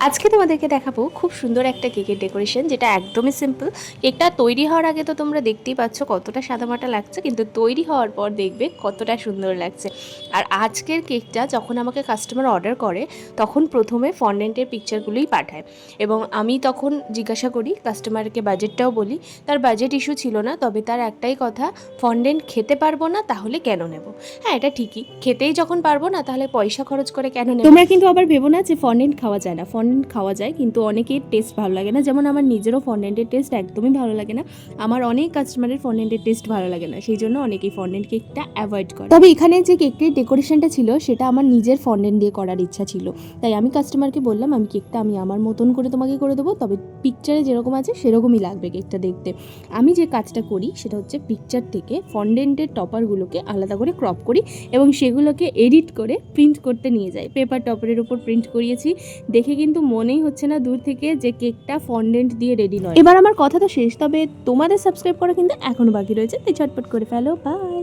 আজকে তোমাদেরকে দেখাবো খুব সুন্দর একটা কেকের ডেকোরেশন, যেটা একদমই সিম্পল। কেকটা তৈরি হওয়ার আগে তো তোমরা দেখতেই পাচ্ছ কতটা সাদামাটা লাগছে, কিন্তু তৈরি হওয়ার পর দেখবে কতটা সুন্দর লাগছে। আর আজকের কেকটা যখন আমাকে কাস্টমার অর্ডার করে তখন প্রথমে ফন্ডেন্টের পিকচারগুলোই পাঠায়, এবং আমি তখন জিজ্ঞাসা করি কাস্টমারকে, বাজেটটাও বলি। তার বাজেট ইস্যু ছিল না, তবে তার একটাই কথা, ফন্ডেন্ট খেতে পারবো না তাহলে কেন নেব। হ্যাঁ, এটা ঠিকই, খেতেই যখন পারবো না তাহলে পয়সা খরচ করে কেন নেব। তোমরা কিন্তু আবার ভেবো না যে ফন্ডেন্ট খাওয়া যায় না, ফন্ডেন্ট খাওয়া যায়, কিন্তু অনেকের টেস্ট ভালো লাগে না। যেমন আমার নিজেরও ফন্ডেন্টের টেস্ট একদমই ভালো লাগে না, আমার অনেক কাস্টমারের ফন্ডেন্টের টেস্ট ভালো লাগে না, সেই জন্য অনেকেই ফন্ডেন্ট কেকটা অ্যাভয়েড করে। তবে এখানে যে কেকটির ডেকোরেশনটা ছিল সেটা আমার নিজের ফন্ডেন্ট দিয়ে করার ইচ্ছা ছিল, তাই আমি কাস্টমারকে বললাম আমি কেকটা আমি আমার মতন করে তোমাকে করে দেবো, তবে পিকচারে যেরকম আছে সেরকমই লাগবে কেকটা দেখতে। আমি যে কাজটা করি সেটা হচ্ছে পিকচার থেকে ফন্ডেন্টের টপারগুলোকে আলাদা করে ক্রপ করি এবং সেগুলোকে এডিট করে প্রিন্ট করতে নিয়ে যাই। পেপার টপারের উপর প্রিন্ট করিয়েছি, দেখে কিন্তু মনেই হচ্ছে না দূর থেকে যে কেকটা ফন্ডেন্ট দিয়ে রেডি নয়। এবার আমার কথা তো শেষ, তবে তোমাদের সাবস্ক্রাইব করা কিন্তু এখনো বাকি রয়েছে, তাই ঝটপট করে ফেলো। বাই।